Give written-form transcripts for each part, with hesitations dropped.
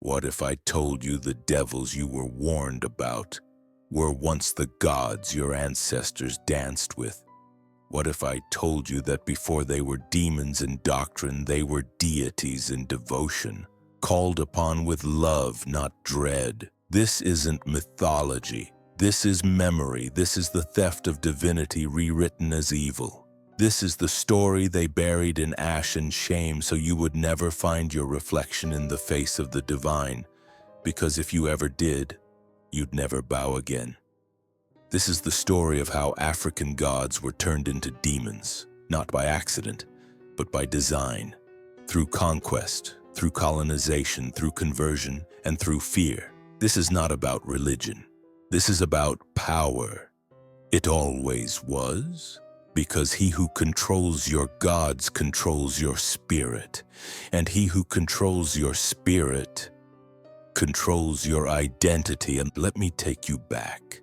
What if I told you the devils you were warned about were once the gods your ancestors danced with? What if I told you that before they were demons in doctrine, they were deities in devotion, called upon with love, not dread? This isn't mythology. This is memory. This is the theft of divinity rewritten as evil. This is the story they buried in ash and shame so you would never find your reflection in the face of the divine, because if you ever did, you'd never bow again. This is the story of how African gods were turned into demons, not by accident, but by design, through conquest, through colonization, through conversion, and through fear. This is not about religion. This is about power. It always was, because he who controls your gods controls your spirit, and he who controls your spirit controls your identity. And let me take you back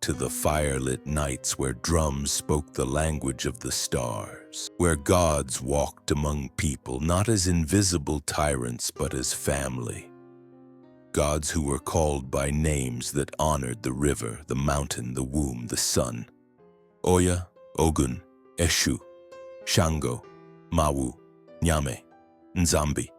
to the firelit nights where drums spoke the language of the stars, where gods walked among people, not as invisible tyrants, but as family. Gods who were called by names that honored the river, the mountain, the womb, the sun. Oya, Ogun, Eshu, Shango, Mawu, Nyame, Nzambi.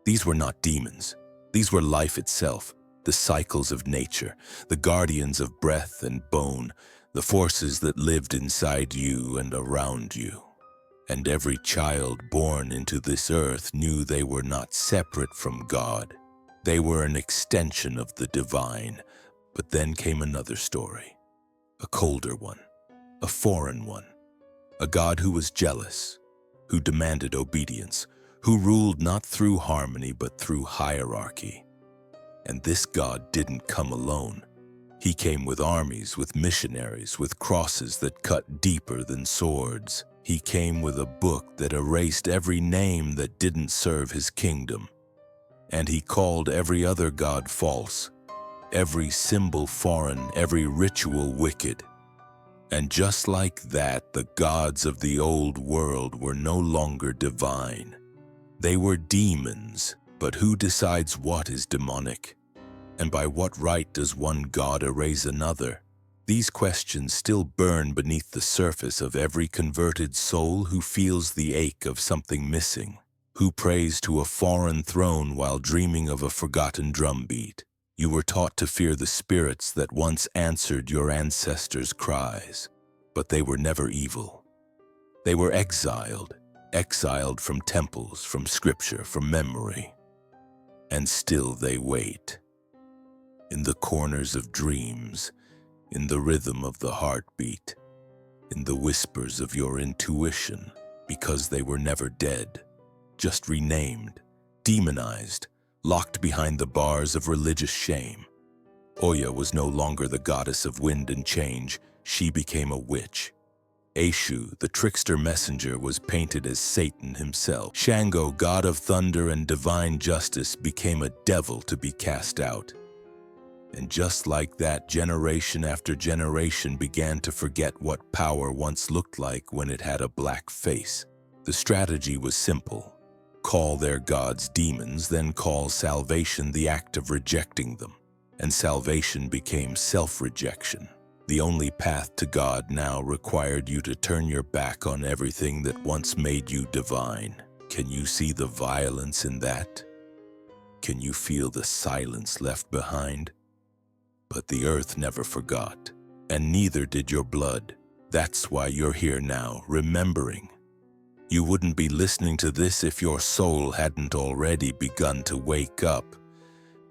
These were not demons. These were life itself, the cycles of nature, the guardians of breath and bone, the forces that lived inside you and around you. And every child born into this earth knew they were not separate from God. They were an extension of the divine. But then came another story, a colder one, a foreign one, a God who was jealous, who demanded obedience, who ruled not through harmony but through hierarchy. And this God didn't come alone. He came with armies, with missionaries, with crosses that cut deeper than swords. He came with a book that erased every name that didn't serve his kingdom. And he called every other god false, every symbol foreign, every ritual wicked. And just like that, the gods of the old world were no longer divine. They were demons. But who decides what is demonic? And by what right does one god erase another? These questions still burn beneath the surface of every converted soul who feels the ache of something missing, who prays to a foreign throne while dreaming of a forgotten drumbeat. You were taught to fear the spirits that once answered your ancestors' cries, but they were never evil. They were exiled from temples, from scripture, from memory. And still they wait. In the corners of dreams, in the rhythm of the heartbeat, in the whispers of your intuition, because they were never dead, just renamed, demonized, locked behind the bars of religious shame. Oya was no longer the goddess of wind and change. She became a witch. Eshu, the trickster messenger, was painted as Satan himself. Shango, god of thunder and divine justice, became a devil to be cast out. And just like that, generation after generation began to forget what power once looked like when it had a black face. The strategy was simple. Call their gods demons, then call salvation the act of rejecting them. And salvation became self-rejection. The only path to God now required you to turn your back on everything that once made you divine. Can you see the violence in that? Can you feel the silence left behind? But the earth never forgot, and neither did your blood. That's why you're here now, remembering. You wouldn't be listening to this if your soul hadn't already begun to wake up.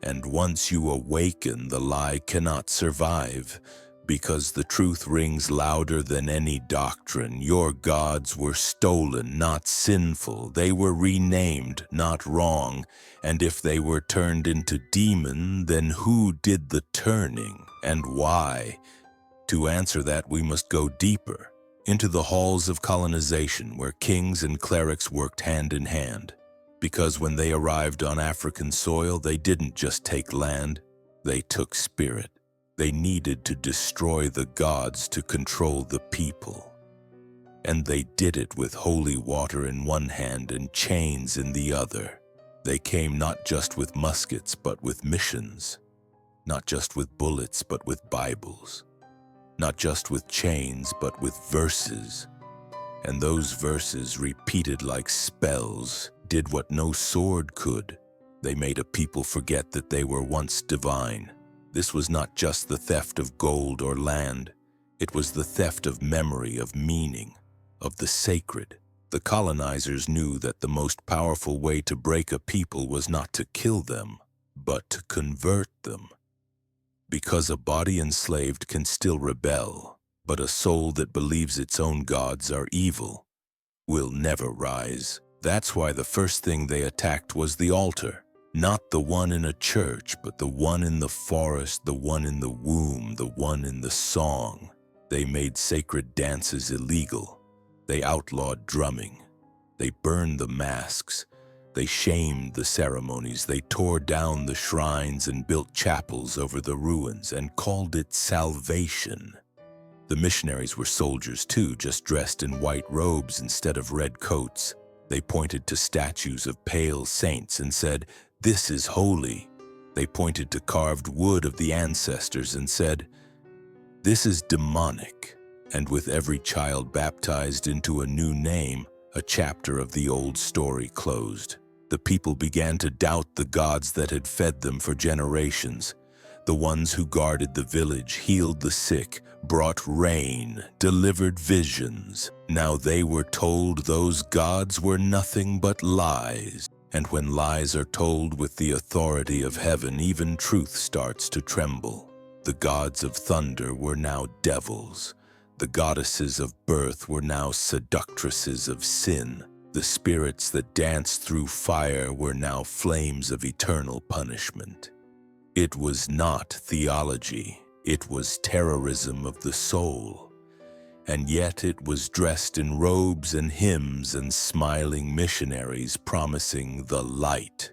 And once you awaken, the lie cannot survive, because the truth rings louder than any doctrine. Your gods were stolen, not sinful. They were renamed, not wrong. And if they were turned into demon, then who did the turning and why? To answer that, we must go deeper, into the halls of colonization where kings and clerics worked hand in hand. Because when they arrived on African soil, they didn't just take land, they took spirit. They needed to destroy the gods to control the people. And they did it with holy water in one hand and chains in the other. They came not just with muskets, but with missions. Not just with bullets, but with Bibles. Not just with chains, but with verses. And those verses, repeated like spells, did what no sword could. They made a people forget that they were once divine. This was not just the theft of gold or land. It was the theft of memory, of meaning, of the sacred. The colonizers knew that the most powerful way to break a people was not to kill them, but to convert them. Because a body enslaved can still rebel, but a soul that believes its own gods are evil will never rise. That's why the first thing they attacked was the altar. Not the one in a church, but the one in the forest, the one in the womb, the one in the song. They made sacred dances illegal. They outlawed drumming. They burned the masks. They shamed the ceremonies. They tore down the shrines and built chapels over the ruins and called it salvation. The missionaries were soldiers too, just dressed in white robes instead of red coats. They pointed to statues of pale saints and said, "This is holy." They pointed to carved wood of the ancestors and said, "This is demonic." And with every child baptized into a new name, a chapter of the old story closed. The people began to doubt the gods that had fed them for generations. The ones who guarded the village, healed the sick, brought rain, delivered visions. Now they were told those gods were nothing but lies. And when lies are told with the authority of heaven, even truth starts to tremble. The gods of thunder were now devils. The goddesses of birth were now seductresses of sin. The spirits that danced through fire were now flames of eternal punishment. It was not theology. It was terrorism of the soul. And yet it was dressed in robes and hymns and smiling missionaries promising the light.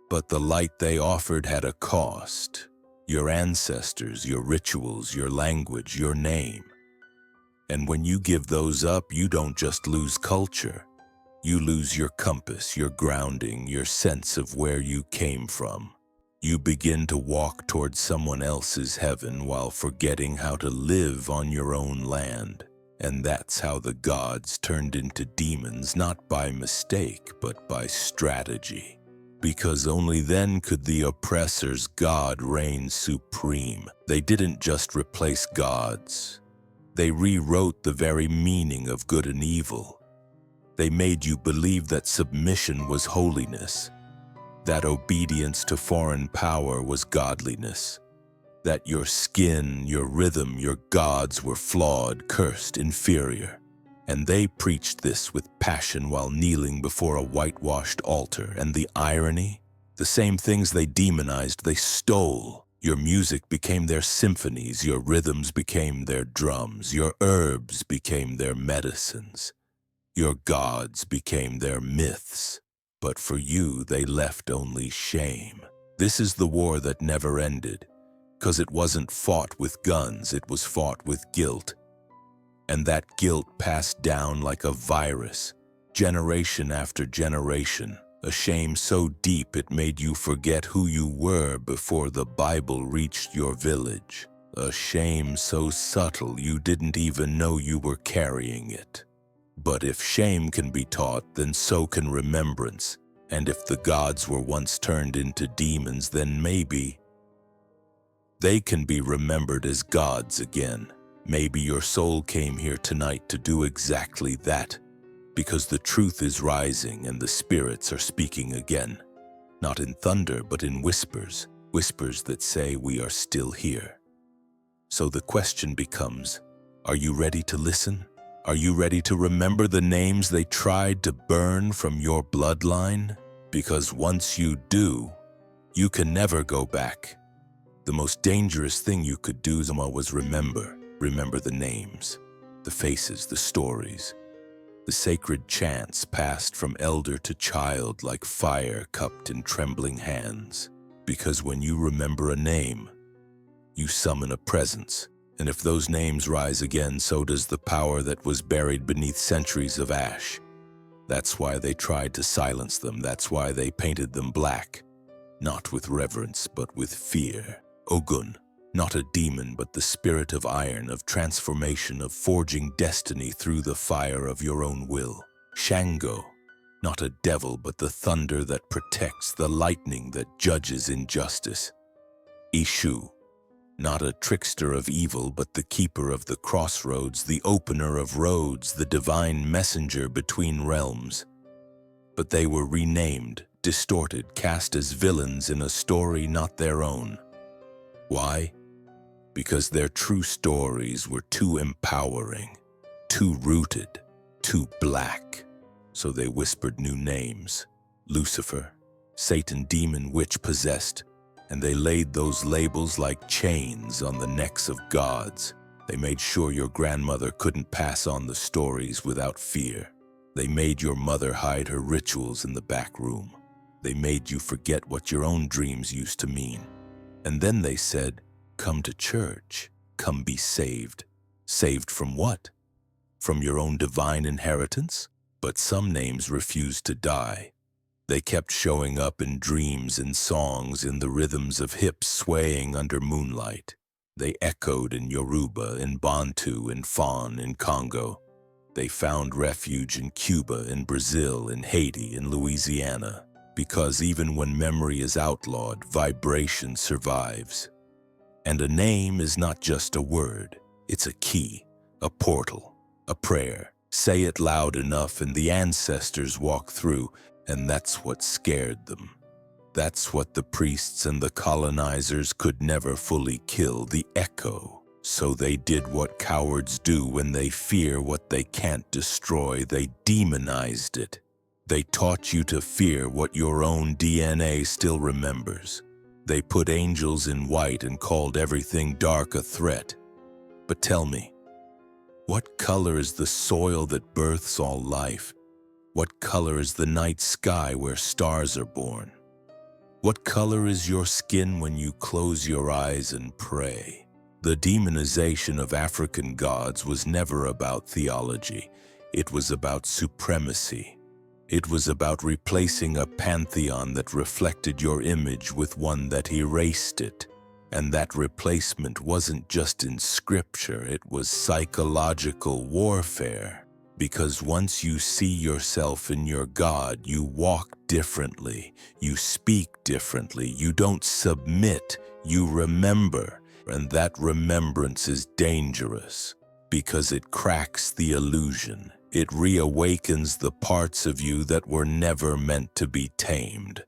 But the light they offered had a cost. Your ancestors, your rituals, your language, your name. And when you give those up, you don't just lose culture. You lose your compass, your grounding, your sense of where you came from. You begin to walk towards someone else's heaven while forgetting how to live on your own land. And that's how the gods turned into demons, not by mistake, but by strategy. Because only then could the oppressor's God reign supreme. They didn't just replace gods. They rewrote the very meaning of good and evil. They made you believe that submission was holiness, that obedience to foreign power was godliness, that your skin, your rhythm, your gods were flawed, cursed, inferior. And they preached this with passion while kneeling before a whitewashed altar. And the irony? The same things they demonized, they stole. Your music became their symphonies, your rhythms became their drums, your herbs became their medicines, your gods became their myths. But for you, they left only shame. This is the war that never ended, 'cause it wasn't fought with guns, it was fought with guilt. And that guilt passed down like a virus, generation after generation. A shame so deep it made you forget who you were before the Bible reached your village. A shame so subtle you didn't even know you were carrying it. But if shame can be taught, then so can remembrance. And if the gods were once turned into demons, then maybe they can be remembered as gods again. Maybe your soul came here tonight to do exactly that. Because the truth is rising and the spirits are speaking again. Not in thunder, but in whispers. Whispers that say we are still here. So the question becomes, are you ready to listen? Are you ready to remember the names they tried to burn from your bloodline? Because once you do, you can never go back. The most dangerous thing you could do, Zama, was remember. Remember the names, the faces, the stories. The sacred chants passed from elder to child like fire cupped in trembling hands. Because when you remember a name, you summon a presence. And if those names rise again, so does the power that was buried beneath centuries of ash. That's why they tried to silence them. That's why they painted them black. Not with reverence, but with fear. Ogun, not a demon, but the spirit of iron, of transformation, of forging destiny through the fire of your own will. Shango, not a devil, but the thunder that protects, the lightning that judges injustice. Ishu, not a trickster of evil, but the keeper of the crossroads, the opener of roads, the divine messenger between realms. But they were renamed, distorted, cast as villains in a story not their own. Why? Because their true stories were too empowering, too rooted, too black. So they whispered new names: Lucifer, Satan, demon, witch, possessed. And they laid those labels like chains on the necks of gods. They made sure your grandmother couldn't pass on the stories without fear. They made your mother hide her rituals in the back room. They made you forget what your own dreams used to mean. And then they said, come to church, come be saved. Saved from what? From your own divine inheritance? But some names refused to die. They kept showing up in dreams, in songs, in the rhythms of hips swaying under moonlight. They echoed in Yoruba, in Bantu, in Fon, in Congo. They found refuge in Cuba, in Brazil, in Haiti, in Louisiana. Because even when memory is outlawed, vibration survives. And a name is not just a word. It's a key, a portal, a prayer. Say it loud enough and the ancestors walk through. And that's what scared them. That's what the priests and the colonizers could never fully kill, the echo. So they did what cowards do when they fear what they can't destroy. They demonized it. They taught you to fear what your own DNA still remembers. They put angels in white and called everything dark a threat. But tell me, what color is the soil that births all life? What color is the night sky where stars are born? What color is your skin when you close your eyes and pray? The demonization of African gods was never about theology. It was about supremacy. It was about replacing a pantheon that reflected your image with one that erased it. And that replacement wasn't just in scripture, it was psychological warfare. Because once you see yourself in your God, you walk differently, you speak differently, you don't submit, you remember. And that remembrance is dangerous because it cracks the illusion. It reawakens the parts of you that were never meant to be tamed.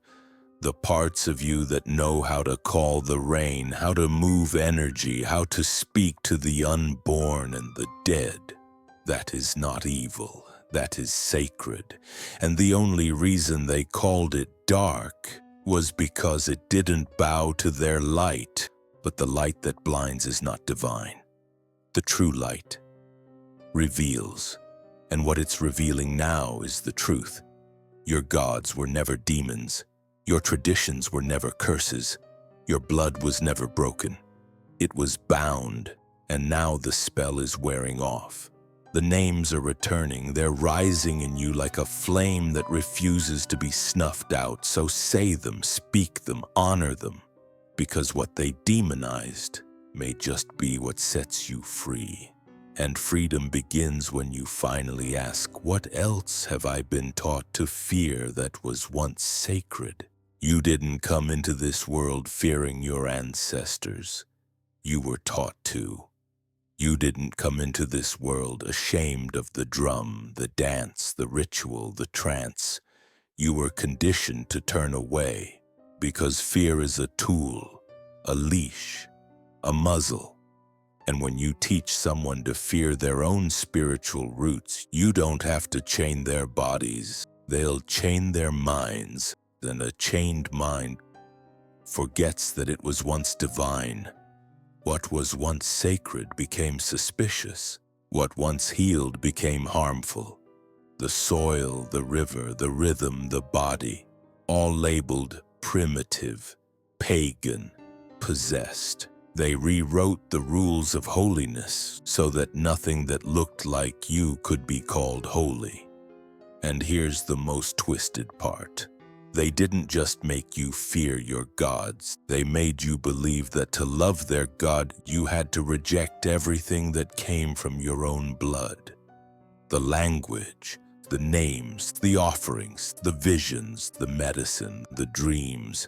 The parts of you that know how to call the rain, how to move energy, how to speak to the unborn and the dead. That is not evil, that is sacred. And the only reason they called it dark was because it didn't bow to their light. But the light that blinds is not divine. The true light reveals, and what it's revealing now is the truth. Your gods were never demons. Your traditions were never curses. Your blood was never broken. It was bound, and now the spell is wearing off. The names are returning. They're rising in you like a flame that refuses to be snuffed out. So say them, speak them, honor them, because what they demonized may just be what sets you free. And freedom begins when you finally ask, what else have I been taught to fear that was once sacred? You didn't come into this world fearing your ancestors. You were taught to. You didn't come into this world ashamed of the drum, the dance, the ritual, the trance. You were conditioned to turn away because fear is a tool, a leash, a muzzle. And when you teach someone to fear their own spiritual roots, you don't have to chain their bodies. They'll chain their minds, and a chained mind forgets that it was once divine. What was once sacred became suspicious. What once healed became harmful. The soil, the river, the rhythm, the body, all labeled primitive, pagan, possessed. They rewrote the rules of holiness so that nothing that looked like you could be called holy. And here's the most twisted part. They didn't just make you fear your gods. They made you believe that to love their god, you had to reject everything that came from your own blood. The language, the names, the offerings, the visions, the medicine, the dreams.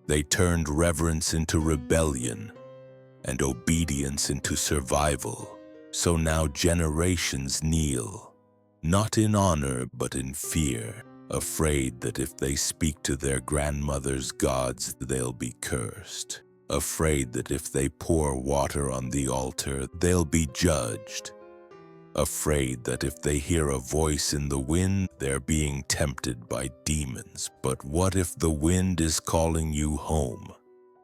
They turned reverence into rebellion and obedience into survival. So now generations kneel, not in honor but in fear, afraid that if they speak to their grandmother's gods, they'll be cursed. Afraid that if they pour water on the altar, they'll be judged. Afraid that if they hear a voice in the wind, they're being tempted by demons. But what if the wind is calling you home?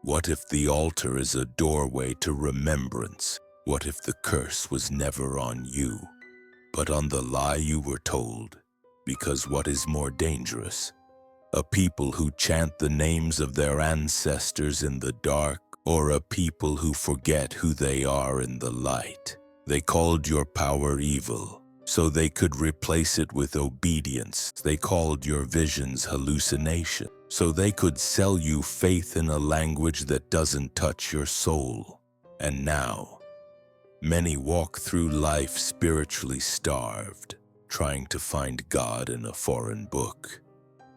What if the altar is a doorway to remembrance? What if the curse was never on you, but on the lie you were told? Because what is more dangerous? A people who chant the names of their ancestors in the dark, or a people who forget who they are in the light? They called your power evil, so they could replace it with obedience. They called your visions hallucination, so they could sell you faith in a language that doesn't touch your soul. And now, many walk through life spiritually starved, trying to find God in a foreign book,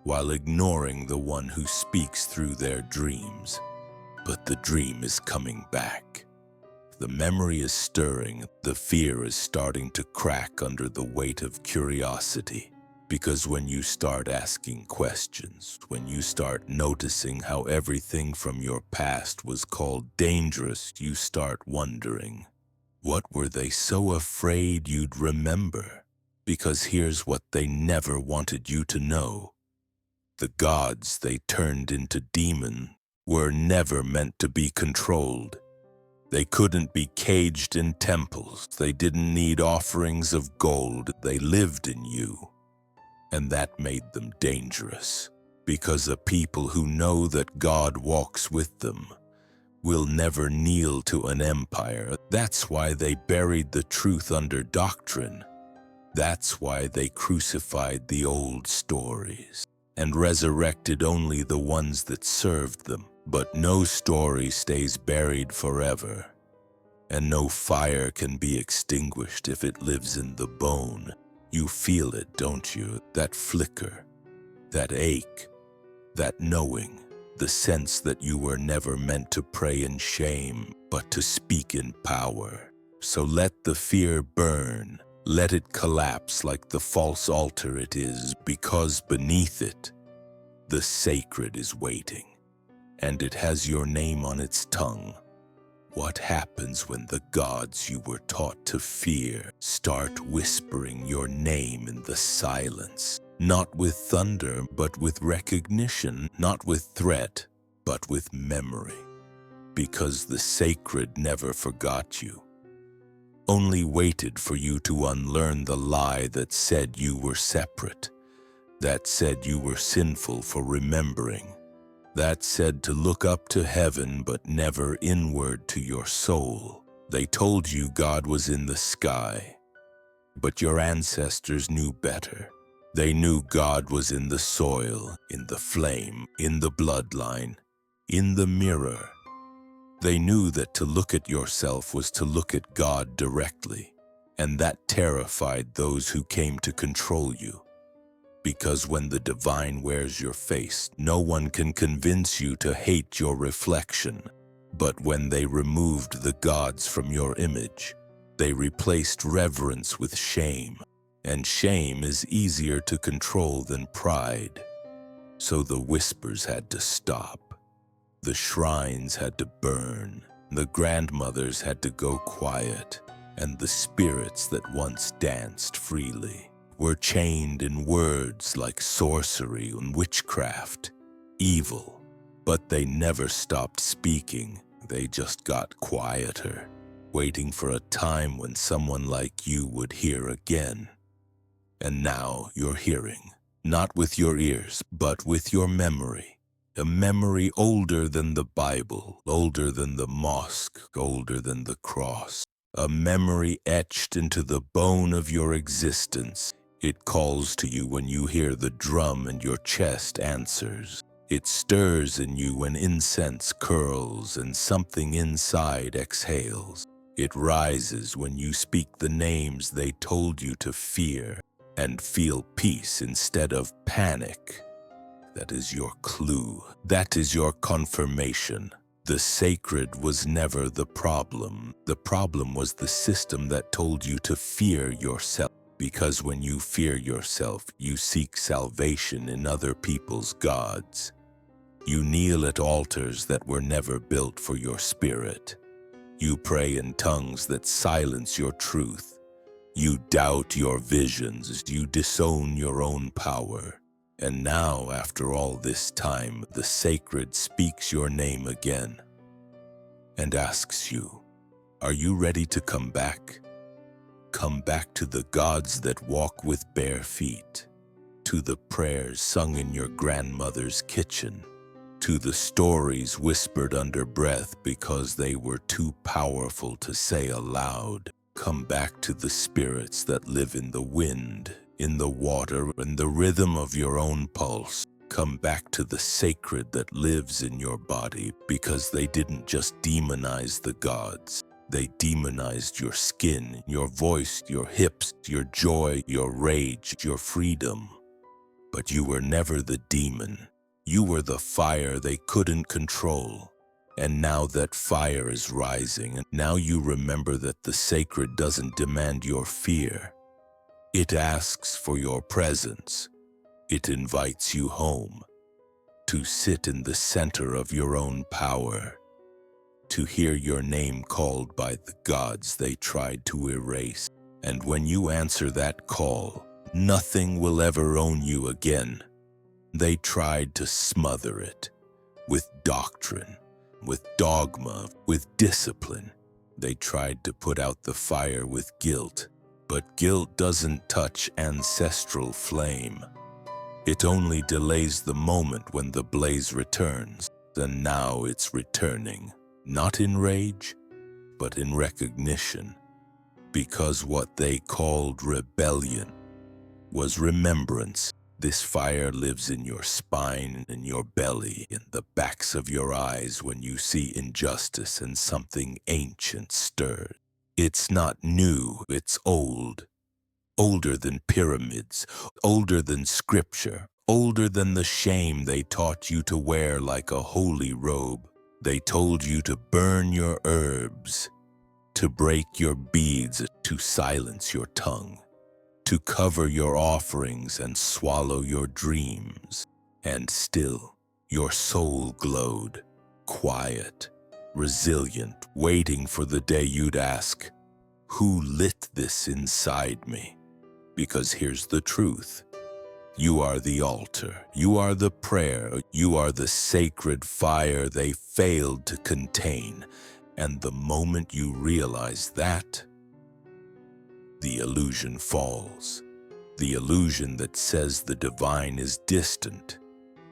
while ignoring the one who speaks through their dreams. But the dream is coming back. The memory is stirring, the fear is starting to crack under the weight of curiosity. Because when you start asking questions, when you start noticing how everything from your past was called dangerous, you start wondering, what were they so afraid you'd remember? Because here's what they never wanted you to know. The gods they turned into demons were never meant to be controlled. They couldn't be caged in temples. They didn't need offerings of gold. They lived in you. And that made them dangerous, because a people who know that God walks with them will never kneel to an empire. That's why they buried the truth under doctrine. That's why they crucified the old stories and resurrected only the ones that served them. But no story stays buried forever, and no fire can be extinguished if it lives in the bone. You feel it, don't you? That flicker, that ache, that knowing, the sense that you were never meant to pray in shame, but to speak in power. So let the fear burn. Let it collapse like the false altar it is, because beneath it, the sacred is waiting, and it has your name on its tongue. What happens when the gods you were taught to fear start whispering your name in the silence? Not with thunder, but with recognition. Not with threat, but with memory. Because the sacred never forgot you, only waited for you to unlearn the lie that said you were separate, that said you were sinful for remembering, that said to look up to heaven but never inward to your soul. They told you God was in the sky, but your ancestors knew better. They knew God was in the soil, in the flame, in the bloodline, in the mirror. They knew that to look at yourself was to look at God directly, and that terrified those who came to control you. Because when the divine wears your face, no one can convince you to hate your reflection. But when they removed the gods from your image, they replaced reverence with shame. And shame is easier to control than pride. So the whispers had to stop. The shrines had to burn. The grandmothers had to go quiet. And the spirits that once danced freely were chained in words like sorcery and witchcraft, evil. But they never stopped speaking. They just got quieter, waiting for a time when someone like you would hear again. And now you're hearing, not with your ears, but with your memory. A memory older than the Bible, older than the mosque, older than the cross. A memory etched into the bone of your existence. It calls to you when you hear the drum and your chest answers. It stirs in you when incense curls and something inside exhales. It rises when you speak the names they told you to fear and feel peace instead of panic. That is your clue. That is your confirmation. The sacred was never the problem. The problem was the system that told you to fear yourself. Because when you fear yourself, you seek salvation in other people's gods. You kneel at altars that were never built for your spirit. You pray in tongues that silence your truth. You doubt your visions. You disown your own power. And now, after all this time, the sacred speaks your name again and asks you, are you ready to come back? Come back to the gods that walk with bare feet, to the prayers sung in your grandmother's kitchen, to the stories whispered under breath because they were too powerful to say aloud. Come back to the spirits that live in the wind, in the water, in the rhythm of your own pulse. Come back to the sacred that lives in your body, because they didn't just demonize the gods. They demonized your skin, your voice, your hips, your joy, your rage, your freedom. But you were never the demon. You were the fire they couldn't control. And now that fire is rising, and now you remember that the sacred doesn't demand your fear. It asks for your presence. It invites you home, to sit in the center of your own power, to hear your name called by the gods they tried to erase. And when you answer that call, nothing will ever own you again. They tried to smother it with doctrine, with dogma, with discipline. They tried to put out the fire with guilt, but guilt doesn't touch ancestral flame. It only delays the moment when the blaze returns, and now it's returning. Not in rage, but in recognition, because what they called rebellion was remembrance. This fire lives in your spine, in your belly, in the backs of your eyes when you see injustice and something ancient stirred. It's not new, it's old. Older than pyramids, older than scripture, older than the shame they taught you to wear like a holy robe. They told you to burn your herbs, to break your beads, to silence your tongue, to cover your offerings and swallow your dreams. And still, your soul glowed, quiet, resilient, waiting for the day you'd ask, who lit this inside me? Because here's the truth. You are the altar, you are the prayer, you are the sacred fire they failed to contain. And the moment you realize that, the illusion falls. The illusion that says the divine is distant,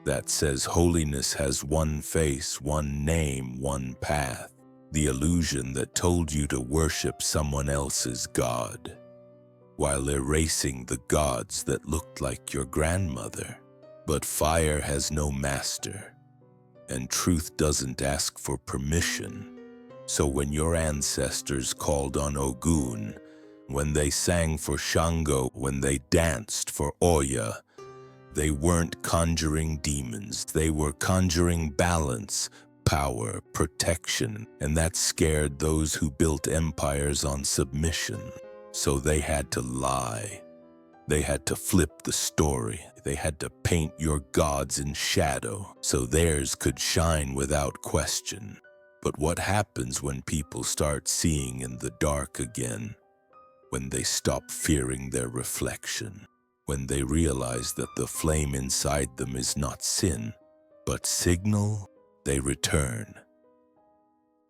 that says holiness has one face, one name, one path. The illusion that told you to worship someone else's God, while erasing the gods that looked like your grandmother. But fire has no master, and truth doesn't ask for permission. So when your ancestors called on Ogun, when they sang for Shango, when they danced for Oya, they weren't conjuring demons, they were conjuring balance, power, protection, and that scared those who built empires on submission. So they had to lie. They had to flip the story. They had to paint your gods in shadow so theirs could shine without question. But what happens when people start seeing in the dark again? When they stop fearing their reflection? When they realize that the flame inside them is not sin, but signal? They return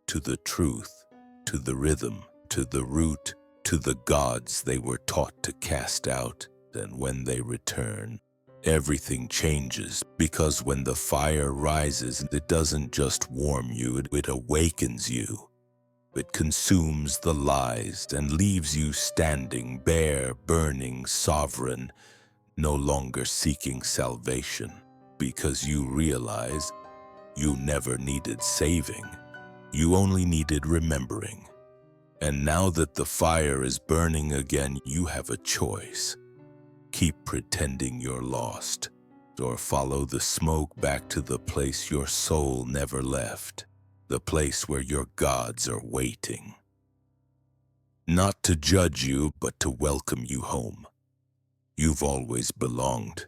to the truth, to the rhythm, to the root, to the gods they were taught to cast out. And when they return, everything changes, because when the fire rises, it doesn't just warm you, it awakens you. It consumes the lies and leaves you standing bare, burning, sovereign, no longer seeking salvation, because you realize you never needed saving. You only needed remembering. And now that the fire is burning again, you have a choice. Keep pretending you're lost, or follow the smoke back to the place your soul never left, the place where your gods are waiting. Not to judge you, but to welcome you home. You've always belonged,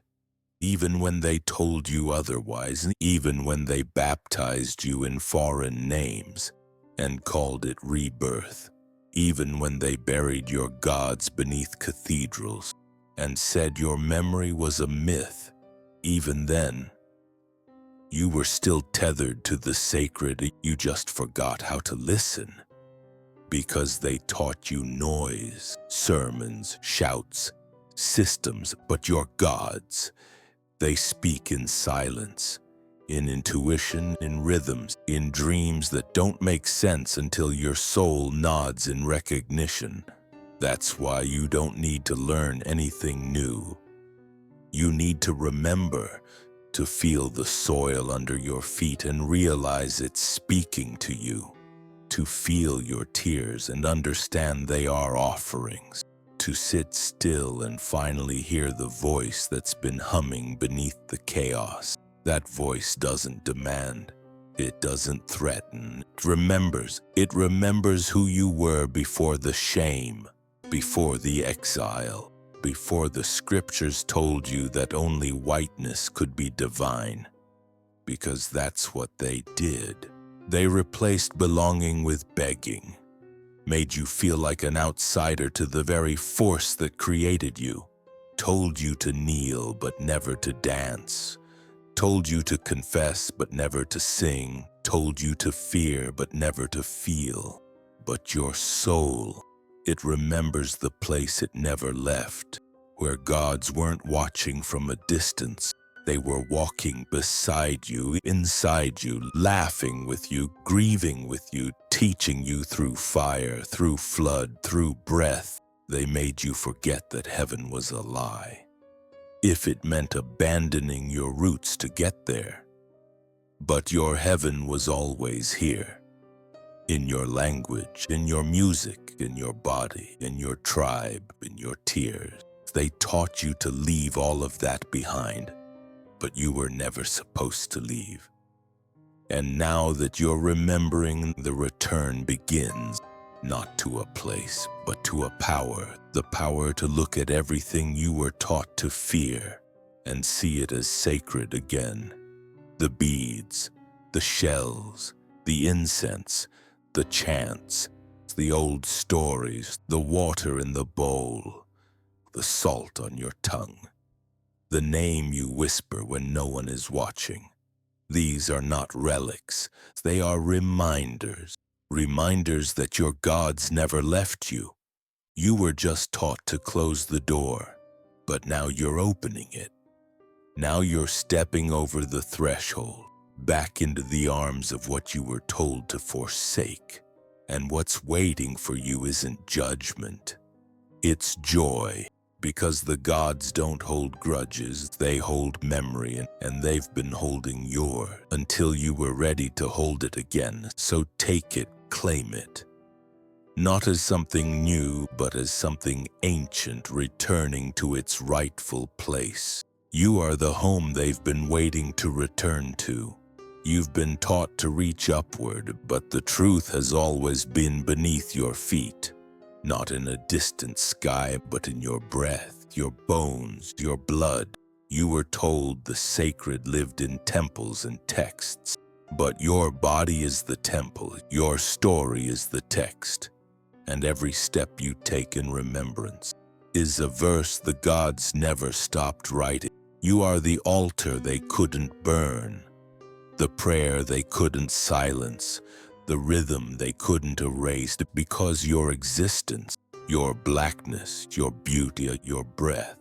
even when they told you otherwise, even when they baptized you in foreign names and called it rebirth, even when they buried your gods beneath cathedrals and said your memory was a myth. Even then, you were still tethered to the sacred. You just forgot how to listen, because they taught you noise, sermons, shouts, systems. But your gods, they speak in silence, in intuition, in rhythms, in dreams that don't make sense until your soul nods in recognition. That's why you don't need to learn anything new. You need to remember, to feel the soil under your feet and realize it's speaking to you, to feel your tears and understand they are offerings, to sit still and finally hear the voice that's been humming beneath the chaos. That voice doesn't demand, it doesn't threaten. It remembers who you were before the shame, before the exile, before the scriptures told you that only whiteness could be divine. Because that's what they did. They replaced belonging with begging, made you feel like an outsider to the very force that created you, told you to kneel but never to dance, told you to confess but never to sing, told you to fear but never to feel. But your soul, it remembers the place it never left, where gods weren't watching from a distance. They were walking beside you, inside you, laughing with you, grieving with you, teaching you through fire, through flood, through breath. They made you forget that heaven was a lie, if it meant abandoning your roots to get there. But your heaven was always here, in your language, in your music, in your body, in your tribe, in your tears. They taught you to leave all of that behind, but you were never supposed to leave. And now that you're remembering, the return begins, not to a place, but to a power, the power to look at everything you were taught to fear and see it as sacred again. The beads, the shells, the incense, the chants, the old stories, the water in the bowl, the salt on your tongue, the name you whisper when no one is watching. These are not relics, they are reminders. Reminders that your gods never left you. You were just taught to close the door, but now you're opening it. Now you're stepping over the threshold, back into the arms of what you were told to forsake. And what's waiting for you isn't judgment, it's joy. Because the gods don't hold grudges, they hold memory, and they've been holding yours until you were ready to hold it again. So take it, claim it. Not as something new, but as something ancient returning to its rightful place. You are the home they've been waiting to return to. You've been taught to reach upward, but the truth has always been beneath your feet. Not in a distant sky, but in your breath, your bones, your blood. You were told the sacred lived in temples and texts. But your body is the temple, your story is the text. And every step you take in remembrance is a verse the gods never stopped writing. You are the altar they couldn't burn, the prayer they couldn't silence, the rhythm they couldn't erase, because your existence, your blackness, your beauty, your breath,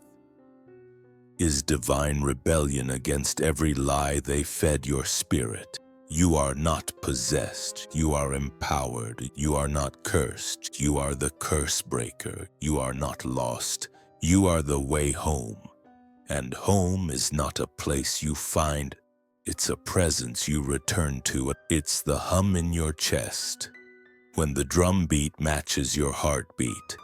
is divine rebellion against every lie they fed your spirit. You are not possessed, you are empowered, you are not cursed, you are the curse breaker, you are not lost, you are the way home. And home is not a place you find, it's a presence you return to. It's the hum in your chest, when the drum beat matches your heartbeat.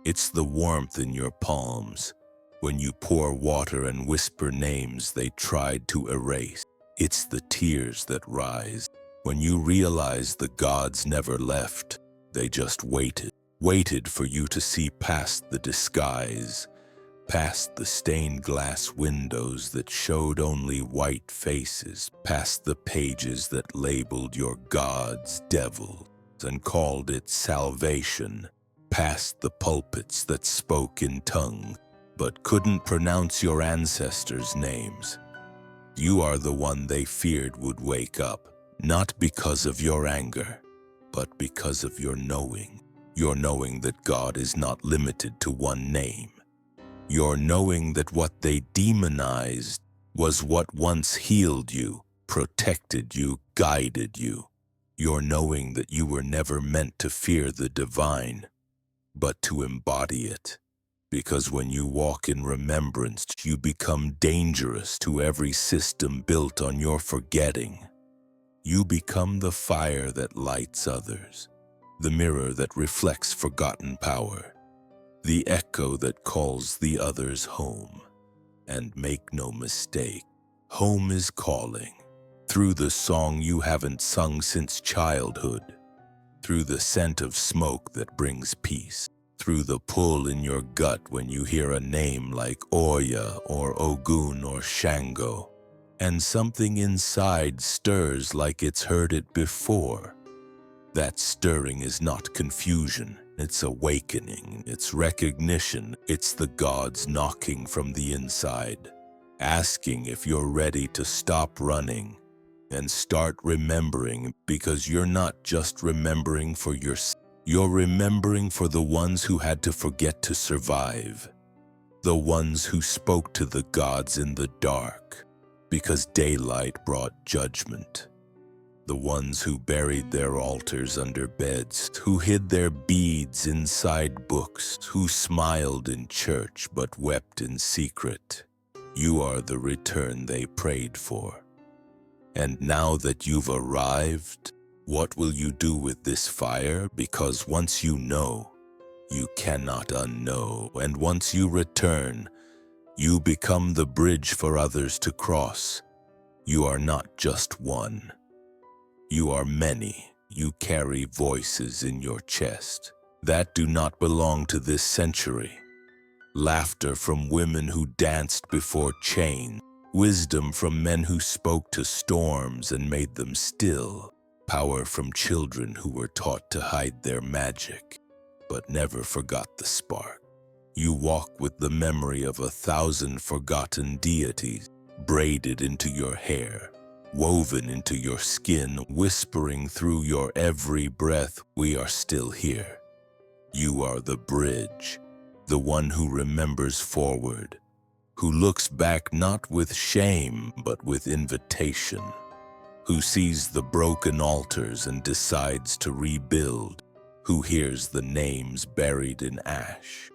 It's the warmth in your palms, when you pour water and whisper names they tried to erase. It's the tears that rise, when you realize the gods never left, they just waited for you to see past the disguise, past the stained glass windows that showed only white faces, past the pages that labeled your gods devils and called it salvation, past the pulpits that spoke in tongue but couldn't pronounce your ancestors' names. You are the one they feared would wake up, not because of your anger, but because of your knowing that God is not limited to one name. Your knowing that what they demonized was what once healed you, protected you, guided you. Your knowing that you were never meant to fear the divine, but to embody it. Because when you walk in remembrance, you become dangerous to every system built on your forgetting. You become the fire that lights others, the mirror that reflects forgotten power, the echo that calls the others home. And make no mistake, home is calling, through the song you haven't sung since childhood, through the scent of smoke that brings peace, through the pull in your gut when you hear a name like Oya or Ogun or Shango, and something inside stirs like it's heard it before. That stirring is not confusion, it's awakening, it's recognition, it's the gods knocking from the inside, asking if you're ready to stop running and start remembering, because you're not just remembering for yourself. You're remembering for the ones who had to forget to survive, the ones who spoke to the gods in the dark because daylight brought judgment, the ones who buried their altars under beds, who hid their beads inside books, who smiled in church but wept in secret. You are the return they prayed for. And now that you've arrived, what will you do with this fire? Because once you know, you cannot unknow. And once you return, you become the bridge for others to cross. You are not just one. You are many. You carry voices in your chest that do not belong to this century. Laughter from women who danced before chains. Wisdom from men who spoke to storms and made them still. Power from children who were taught to hide their magic, but never forgot the spark. You walk with the memory of 1,000 forgotten deities, braided into your hair, woven into your skin, whispering through your every breath, we are still here. You are the bridge, the one who remembers forward, who looks back not with shame, but with invitation, who sees the broken altars and decides to rebuild, who hears the names buried in ash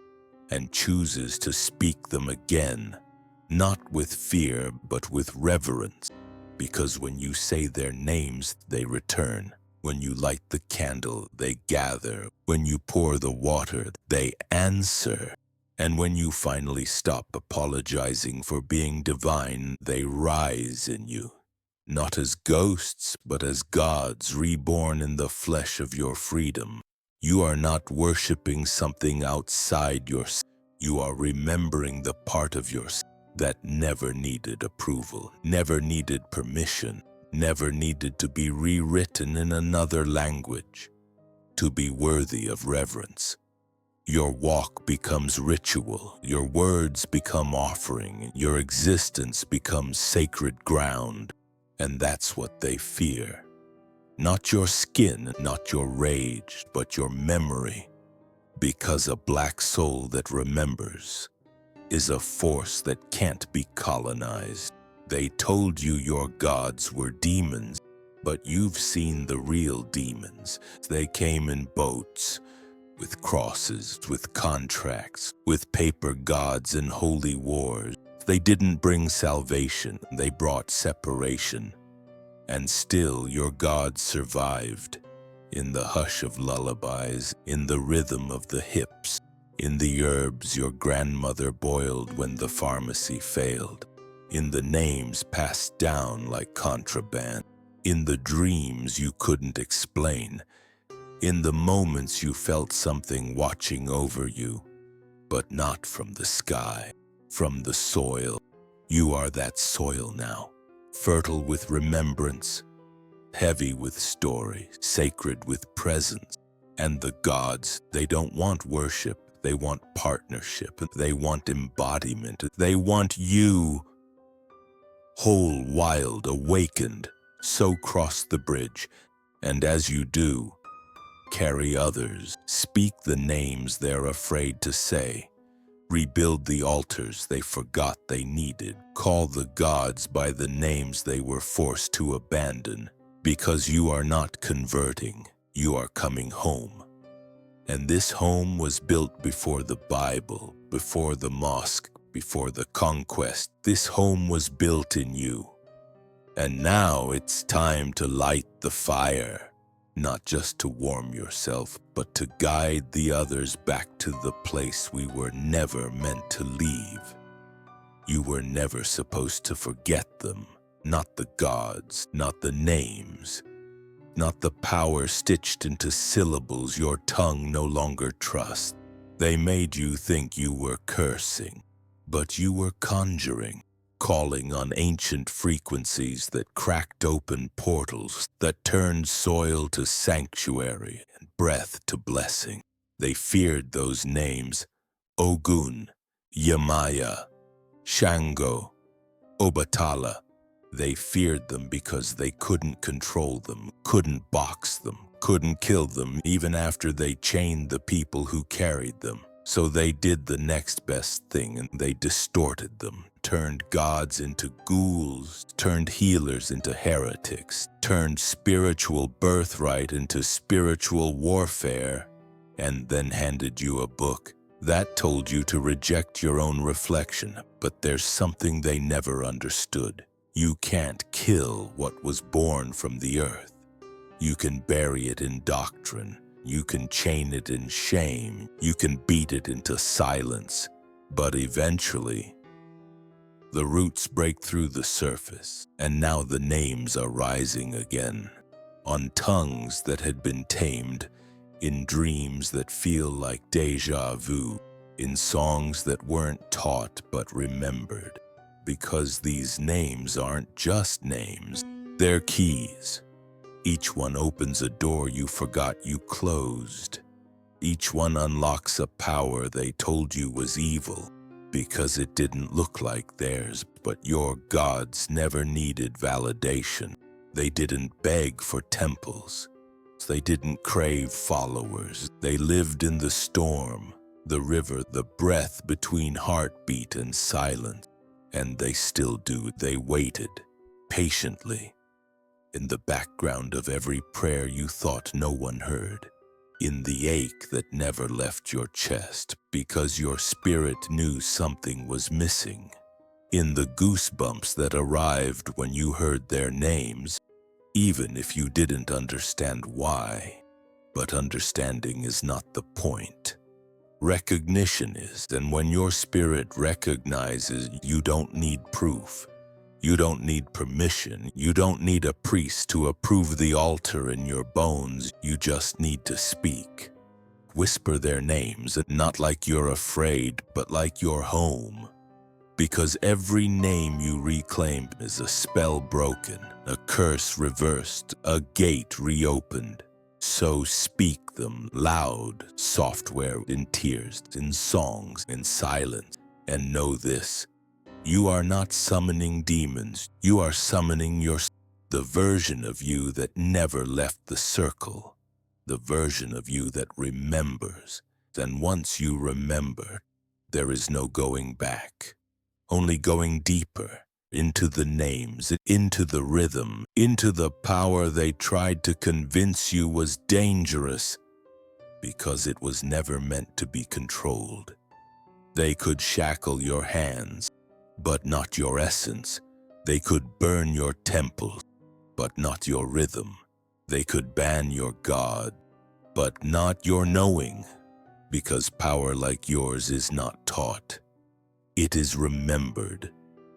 and chooses to speak them again, not with fear, but with reverence, because when you say their names, they return. When you light the candle, they gather. When you pour the water, they answer. And when you finally stop apologizing for being divine, they rise in you. Not as ghosts, but as gods reborn in the flesh of your freedom. You are not worshiping something outside yourself. You are remembering the part of yourself that never needed approval, never needed permission, never needed to be rewritten in another language, to be worthy of reverence. Your walk becomes ritual, your words become offering, your existence becomes sacred ground. And that's what they fear. Not your skin, not your rage, but your memory. Because a black soul that remembers is a force that can't be colonized. They told you your gods were demons, But you've seen the real demons. They came in boats, with crosses, with contracts, with paper gods and holy wars. They didn't bring salvation, they brought separation. And still your God survived. In the hush of lullabies, in the rhythm of the hips, in the herbs your grandmother boiled when the pharmacy failed, in the names passed down like contraband, in the dreams you couldn't explain, in the moments you felt something watching over you, but not from the sky, from the soil. You are that soil now, fertile with remembrance, heavy with story, sacred with presence. And the gods, they don't want worship, they want partnership, they want embodiment, they want you, whole, wild, awakened. So cross the bridge, and as you do, carry others, speak the names they're afraid to say, rebuild the altars they forgot they needed, call the gods by the names they were forced to abandon, because you are not converting, you are coming home. And this home was built before the Bible, before the mosque, before the conquest. This home was built in you. And now it's time to light the fire. Not just to warm yourself, but to guide the others back to the place we were never meant to leave. You were never supposed to forget them, not the gods, not the names, not the power stitched into syllables your tongue no longer trusts. They made you think you were cursing, but you were conjuring, calling on ancient frequencies that cracked open portals, that turned soil to sanctuary and breath to blessing. They feared those names: Ogun, Yamaya, Shango, Obatala. They feared them because they couldn't control them, couldn't box them, couldn't kill them even after they chained the people who carried them. So they did the next best thing and they distorted them, turned gods into ghouls, turned healers into heretics, turned spiritual birthright into spiritual warfare, and then handed you a book that told you to reject your own reflection. But there's something they never understood. You can't kill what was born from the earth. You can bury it in doctrine. You can chain it in shame. You can beat it into silence. But eventually, the roots break through the surface, and now the names are rising again, on tongues that had been tamed, in dreams that feel like deja vu, in songs that weren't taught but remembered. Because these names aren't just names, they're keys. Each one opens a door you forgot you closed. Each one unlocks a power they told you was evil, because it didn't look like theirs. But your gods never needed validation. They didn't beg for temples. They didn't crave followers. They lived in the storm, the river, the breath between heartbeat and silence. And they still do. They waited, patiently, in the background of every prayer you thought no one heard, in the ache that never left your chest because your spirit knew something was missing, in the goosebumps that arrived when you heard their names, even if you didn't understand why. But understanding is not the point. Recognition is, and when your spirit recognizes, you don't need proof. You don't need permission. You don't need a priest to approve the altar in your bones. You just need to speak. Whisper their names, not like you're afraid, but like you're home. Because every name you reclaim is a spell broken, a curse reversed, a gate reopened. So speak them loud, software, in tears, in songs, in silence. And know this: you are not summoning demons. You are summoning the version of you that never left the circle, the version of you that remembers. And once you remember, there is no going back, only going deeper. into the names, into the rhythm, into the power they tried to convince you was dangerous because it was never meant to be controlled. They could shackle your hands, but not your essence. They could burn your temples, but not your rhythm. They could ban your God, but not your knowing, because power like yours is not taught. It is remembered,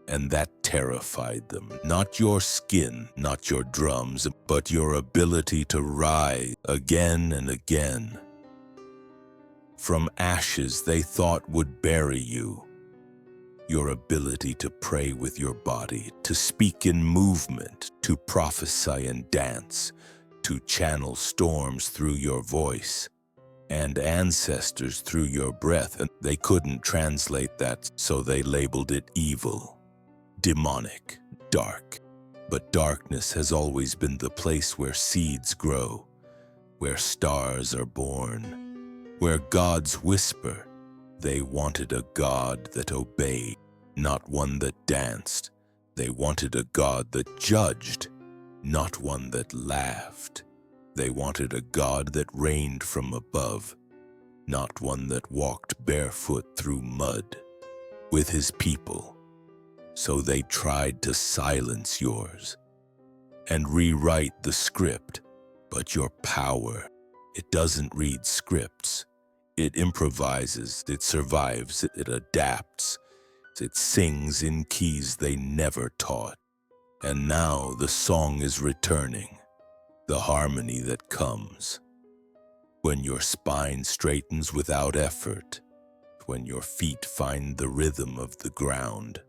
and that terrified them. Not your skin, not your drums, but your ability to rise again and again. From ashes they thought would bury you. Your ability to pray with your body, to speak in movement, to prophesy and dance, to channel storms through your voice, and ancestors through your breath, and they couldn't translate that, so they labeled it evil, demonic, dark. But darkness has always been the place where seeds grow, where stars are born, where gods whisper. They wanted a God that obeyed, not one that danced. They wanted a God that judged, not one that laughed. They wanted a God that reigned from above, not one that walked barefoot through mud with his people. So they tried to silence yours and rewrite the script. But your power, it doesn't read scripts. It improvises, it survives, it adapts. It sings in keys they never taught. And now the song is returning, the harmony that comes when your spine straightens without effort, when your feet find the rhythm of the ground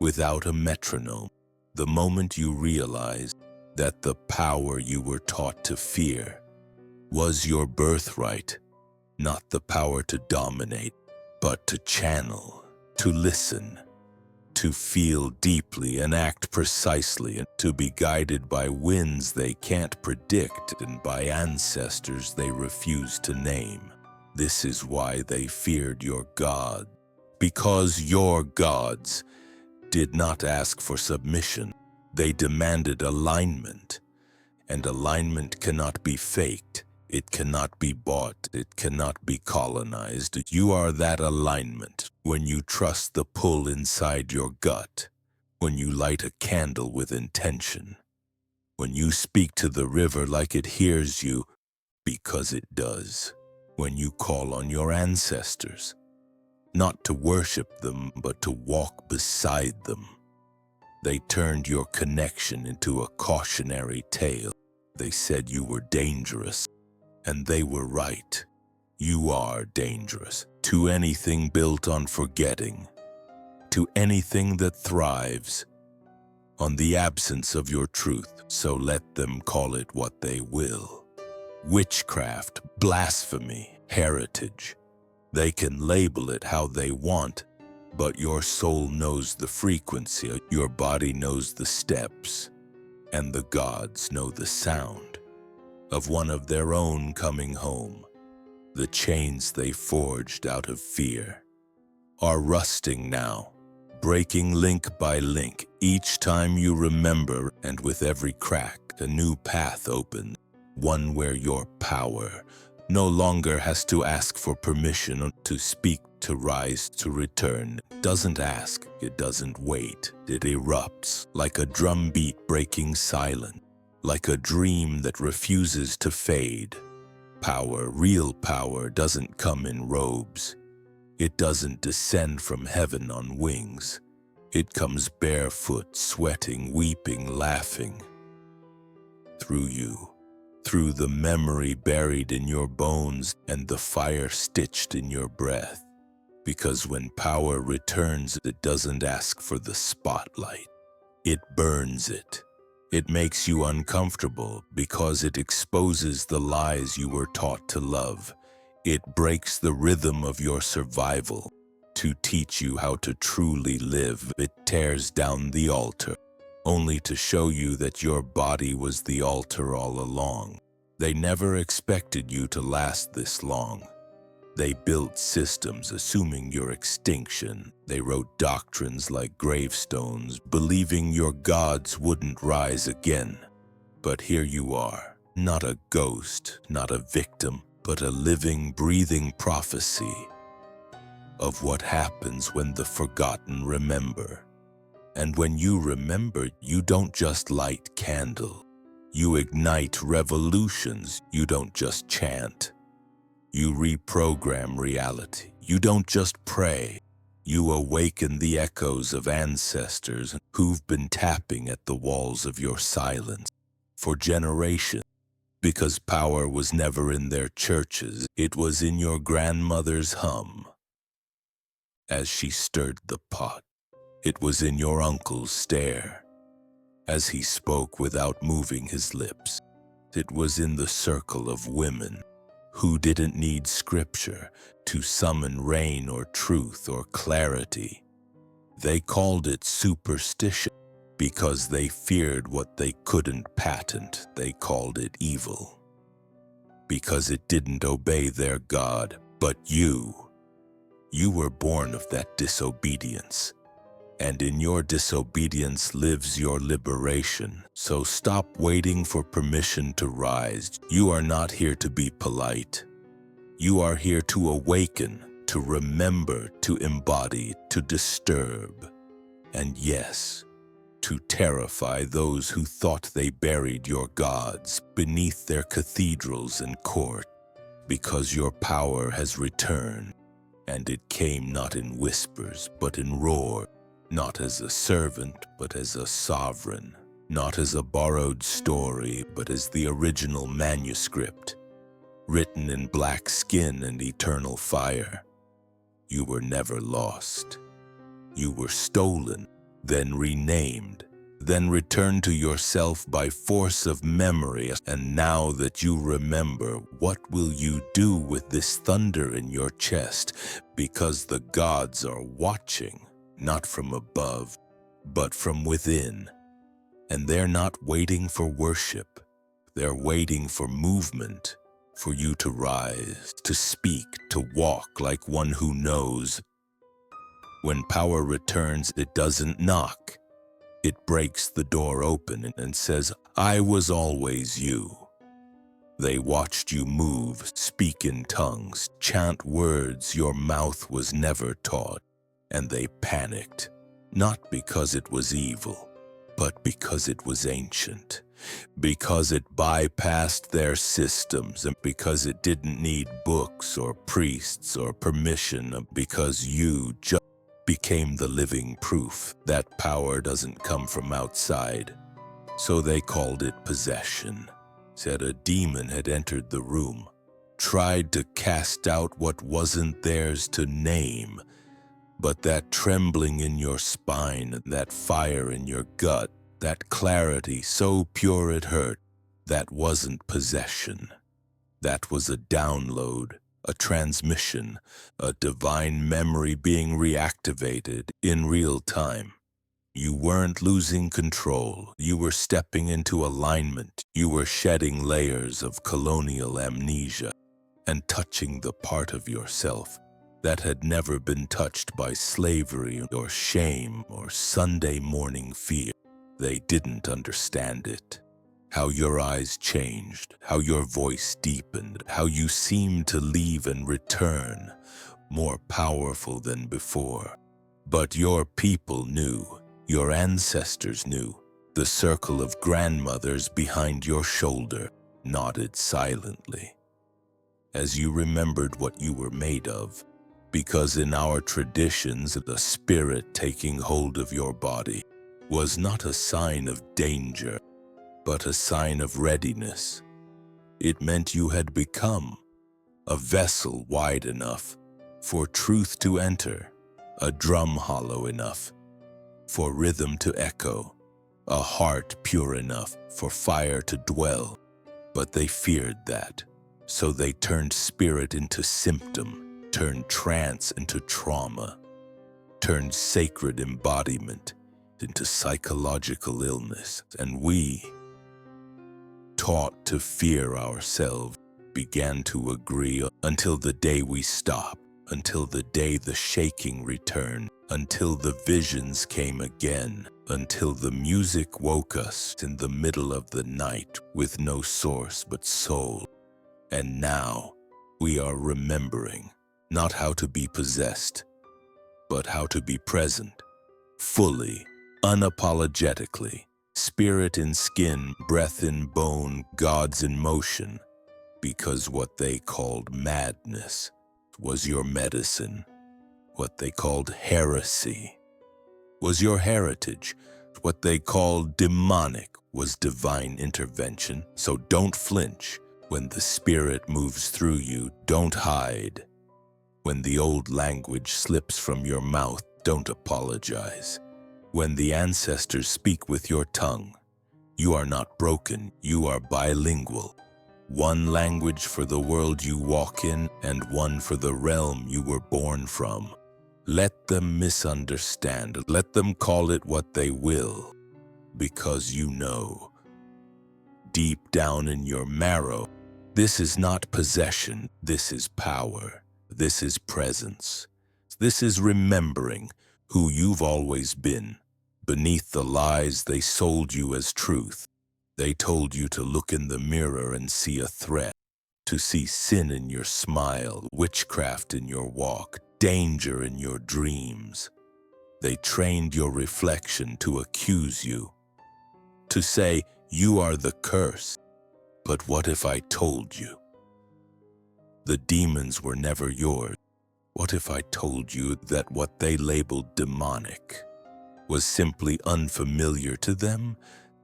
without a metronome, the moment you realize that the power you were taught to fear was your birthright, not the power to dominate, but to channel, to listen, to feel deeply and act precisely, and to be guided by winds they can't predict and by ancestors they refuse to name. This is why they feared your God, because your gods did not ask for submission. They demanded alignment, and alignment cannot be faked. It cannot be bought. It cannot be colonized. You are that alignment when you trust the pull inside your gut, when you light a candle with intention, when you speak to the river like it hears you, because it does, when you call on your ancestors, not to worship them, but to walk beside them. They turned your connection into a cautionary tale. They said you were dangerous. And they were right. You are dangerous to anything built on forgetting, to anything that thrives on the absence of your truth. So let them call it what they will. Witchcraft, blasphemy, heritage. They can label it how they want, but your soul knows the frequency, your body knows the steps, and the gods know the sound of one of their own coming home. The chains they forged out of fear are rusting now, breaking link by link each time you remember, and with every crack a new path opens, one where your power no longer has to ask for permission to speak, to rise, to return. It doesn't ask, it doesn't wait. It erupts like a drumbeat breaking silence, like a dream that refuses to fade. Power, real power, doesn't come in robes. It doesn't descend from heaven on wings. It comes barefoot, sweating, weeping, laughing. Through you, through the memory buried in your bones and the fire stitched in your breath. Because when power returns, it doesn't ask for the spotlight. It burns it. It makes you uncomfortable because it exposes the lies you were taught to love. It breaks the rhythm of your survival to teach you how to truly live. It tears down the altar, only to show you that your body was the altar all along. They never expected you to last this long. They built systems assuming your extinction. They wrote doctrines like gravestones, believing your gods wouldn't rise again. But here you are, not a ghost, not a victim, but a living, breathing prophecy of what happens when the forgotten remember. And when you remember, you don't just light candle. You ignite revolutions. You don't just chant. You reprogram reality. You don't just pray. You awaken the echoes of ancestors who've been tapping at the walls of your silence for generations. Because power was never in their churches, it was in your grandmother's hum. As she stirred the pot, it was in your uncle's stare. As he spoke without moving his lips, it was in the circle of women who didn't need scripture to summon rain or truth or clarity. They called it superstition because they feared what they couldn't patent. They called it evil because it didn't obey their God. But you were born of that disobedience. And in your disobedience lives your liberation. So stop waiting for permission to rise. You are not here to be polite. You are here to awaken, to remember, to embody, to disturb. And yes, to terrify those who thought they buried your gods beneath their cathedrals and court. Because your power has returned, and it came not in whispers, but in roar. Not as a servant, but as a sovereign. Not as a borrowed story, but as the original manuscript, written in black skin and eternal fire. You were never lost. You were stolen, then renamed, then returned to yourself by force of memory. And now that you remember, what will you do with this thunder in your chest? Because the gods are watching. Not from above, but from within. And they're not waiting for worship. They're waiting for movement, for you to rise, to speak, to walk like one who knows. When power returns, it doesn't knock. It breaks the door open and says, I was always you. They watched you move, speak in tongues, chant words your mouth was never taught. And they panicked, not because it was evil, but because it was ancient, because it bypassed their systems, and because it didn't need books or priests or permission, because you just became the living proof that power doesn't come from outside. So they called it possession. Said a demon had entered the room, tried to cast out what wasn't theirs to name. But that trembling in your spine, that fire in your gut, that clarity so pure it hurt, that wasn't possession. That was a download, a transmission, a divine memory being reactivated in real time. You weren't losing control. You were stepping into alignment. You were shedding layers of colonial amnesia and touching the part of yourself that had never been touched by slavery or shame or Sunday morning fear. They didn't understand it. How your eyes changed, how your voice deepened, how you seemed to leave and return, more powerful than before. But your people knew, your ancestors knew. The circle of grandmothers behind your shoulder nodded silently as you remembered what you were made of. Because in our traditions, the spirit taking hold of your body was not a sign of danger, but a sign of readiness. It meant you had become a vessel wide enough for truth to enter, a drum hollow enough for rhythm to echo, a heart pure enough for fire to dwell. But they feared that, so they turned spirit into symptom, turned trance into trauma, turned sacred embodiment into psychological illness. And we, taught to fear ourselves, began to agree until the day we stopped, until the day the shaking returned, until the visions came again, until the music woke us in the middle of the night with no source but soul. And now we are remembering not how to be possessed, but how to be present, fully, unapologetically, spirit in skin, breath in bone, gods in motion, because what they called madness was your medicine. What they called heresy was your heritage. What they called demonic was divine intervention. So don't flinch when the spirit moves through you. Don't hide. When the old language slips from your mouth, don't apologize. When the ancestors speak with your tongue, you are not broken, you are bilingual. One language for the world you walk in and one for the realm you were born from. Let them misunderstand, let them call it what they will, because you know, deep down in your marrow, this is not possession, this is power, this is presence, this is remembering who you've always been. Beneath the lies they sold you as truth, they told you to look in the mirror and see a threat, to see sin in your smile, witchcraft in your walk, danger in your dreams. They trained your reflection to accuse you, to say you are the curse. But what if I told you? The demons were never yours. What if I told you that what they labeled demonic was simply unfamiliar to them?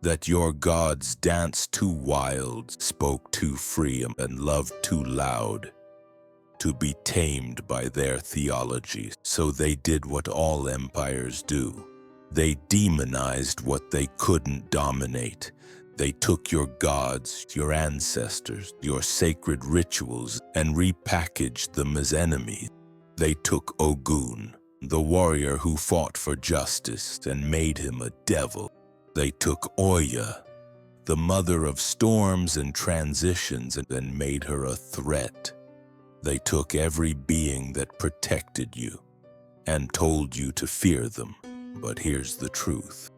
That your gods danced too wild, spoke too free, and loved too loud to be tamed by their theology. So they did what all empires do. They demonized what they couldn't dominate. They took your gods, your ancestors, your sacred rituals, and repackaged them as enemies. They took Ogun, the warrior who fought for justice, and made him a devil. They took Oya, the mother of storms and transitions, and made her a threat. They took every being that protected you and told you to fear them. But here's the truth.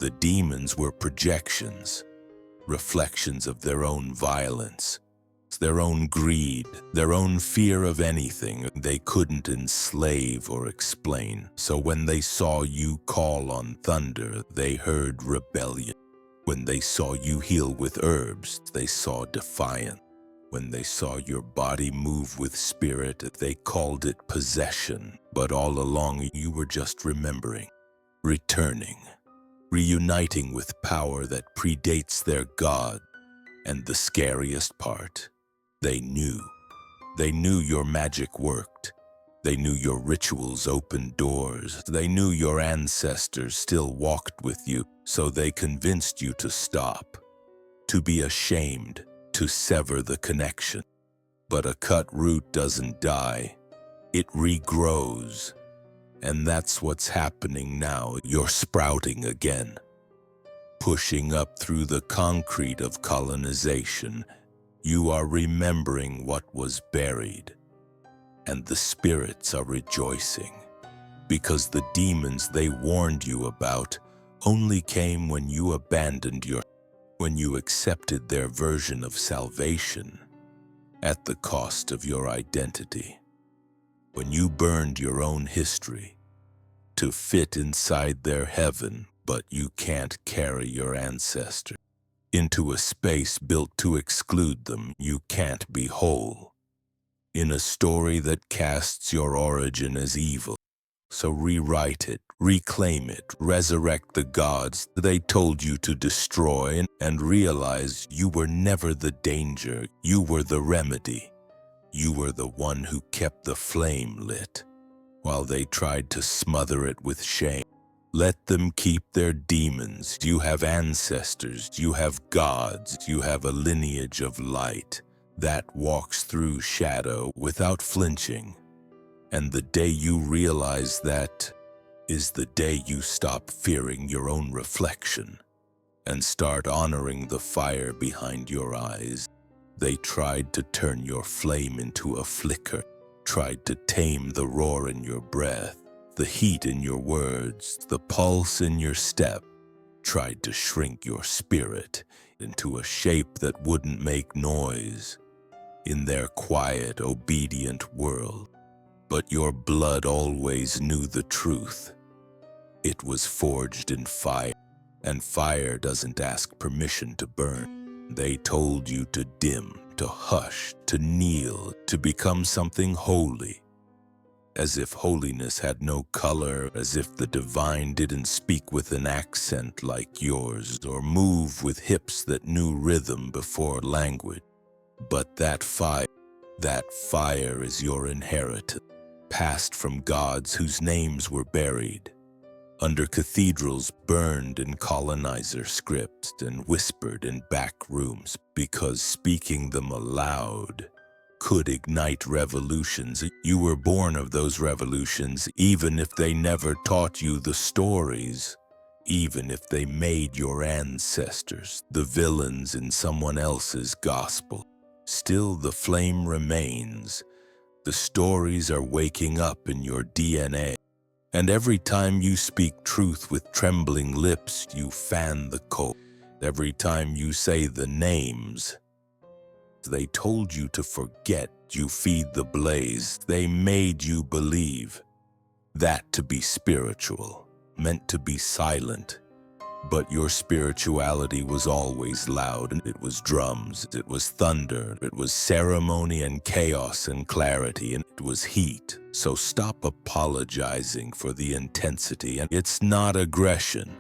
The demons were projections, reflections of their own violence, their own greed, their own fear of anything they couldn't enslave or explain. So when they saw you call on thunder, they heard rebellion. When they saw you heal with herbs, they saw defiance. When they saw your body move with spirit, they called it possession. But all along you were just remembering, returning, reuniting with power that predates their God. And the scariest part, they knew. They knew your magic worked. They knew your rituals opened doors. They knew your ancestors still walked with you, so they convinced you to stop, to be ashamed, to sever the connection. But a cut root doesn't die, it regrows. And that's what's happening now. You're sprouting again, pushing up through the concrete of colonization. You are remembering what was buried, and the spirits are rejoicing, because the demons they warned you about only came when you abandoned when you accepted their version of salvation at the cost of your identity, when you burned your own history to fit inside their heaven, but you can't carry your ancestors into a space built to exclude them. You can't be whole in a story that casts your origin as evil. So rewrite it, reclaim it, resurrect the gods they told you to destroy, and realize you were never the danger, you were the remedy. You were the one who kept the flame lit, while they tried to smother it with shame. Let them keep their demons. You have ancestors, you have gods, you have a lineage of light that walks through shadow without flinching. And the day you realize that is the day you stop fearing your own reflection and start honoring the fire behind your eyes. They tried to turn your flame into a flicker, tried to tame the roar in your breath, the heat in your words, the pulse in your step, tried to shrink your spirit into a shape that wouldn't make noise in their quiet, obedient world. But your blood always knew the truth. It was forged in fire, and fire doesn't ask permission to burn. They told you to dim, to hush, to kneel, to become something holy. As if holiness had no color, as if the divine didn't speak with an accent like yours, or move with hips that knew rhythm before language. But that fire is your inheritance, passed from gods whose names were buried under cathedrals, burned in colonizer scripts and whispered in back rooms, because speaking them aloud could ignite revolutions. You were born of those revolutions, even if they never taught you the stories, even if they made your ancestors the villains in someone else's gospel. Still, the flame remains. The stories are waking up in your DNA. And every time you speak truth with trembling lips, you fan the coal. Every time you say the names they told you to forget, you feed the blaze. They made you believe that to be spiritual meant to be silent. But your spirituality was always loud, and it was drums, it was thunder, it was ceremony and chaos and clarity, and it was heat. So stop apologizing for the intensity, and it's not aggression.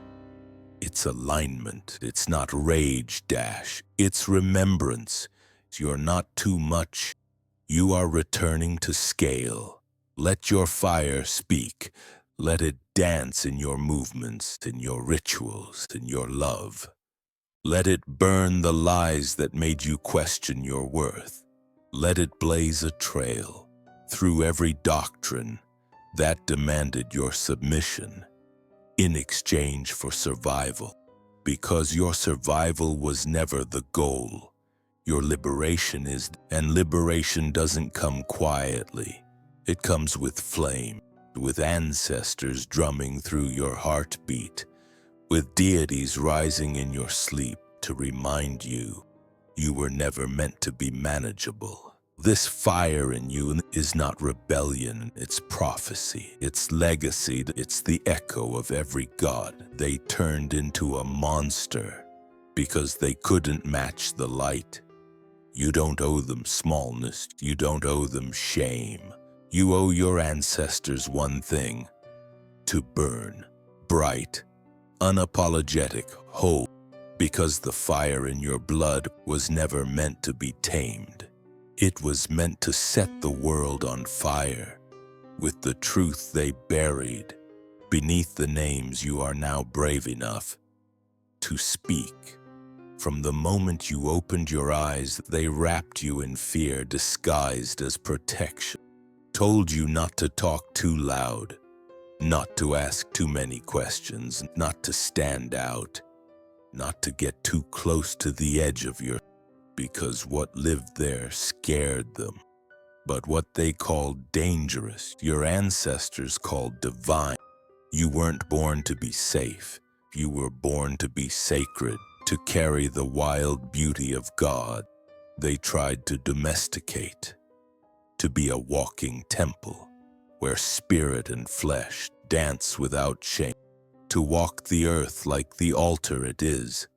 It's alignment. It's not rage dash. It's remembrance. You're not too much. You are returning to scale. Let your fire speak. Let it dance in your movements, in your rituals, in your love. Let it burn the lies that made you question your worth. Let it blaze a trail through every doctrine that demanded your submission in exchange for survival. Because your survival was never the goal. Your liberation is, and liberation doesn't come quietly. It comes with flame, with ancestors drumming through your heartbeat, with deities rising in your sleep to remind you you were never meant to be manageable. This fire in you is not rebellion, it's prophecy, it's legacy, it's the echo of every god they turned into a monster because they couldn't match the light. You don't owe them smallness, you don't owe them shame. You owe your ancestors one thing: to burn, bright, unapologetic, whole, because the fire in your blood was never meant to be tamed. It was meant to set the world on fire with the truth they buried beneath the names you are now brave enough to speak. From the moment you opened your eyes, they wrapped you in fear disguised as protection, told you not to talk too loud, not to ask too many questions, not to stand out, not to get too close to the edge of your, because what lived there scared them. But what they called dangerous, your ancestors called divine. You weren't born to be safe. You were born to be sacred, to carry the wild beauty of God. They tried to domesticate, to be a walking temple where spirit and flesh dance without shame, to walk the earth like the altar it is.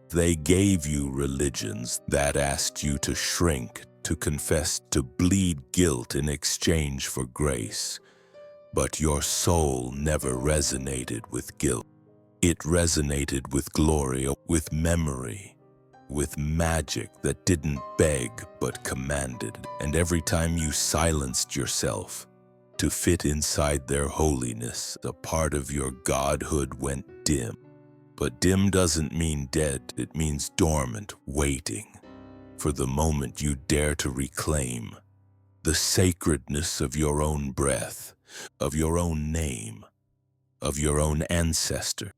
They gave you religions that asked you to shrink, to confess, to bleed guilt in exchange for grace. But your soul never resonated with guilt. It resonated with glory, with memory, with magic that didn't beg but commanded. And every time you silenced yourself to fit inside their holiness, a part of your godhood went dim. But dim doesn't mean dead, it means dormant, waiting for the moment you dare to reclaim the sacredness of your own breath, of your own name, of your own ancestor.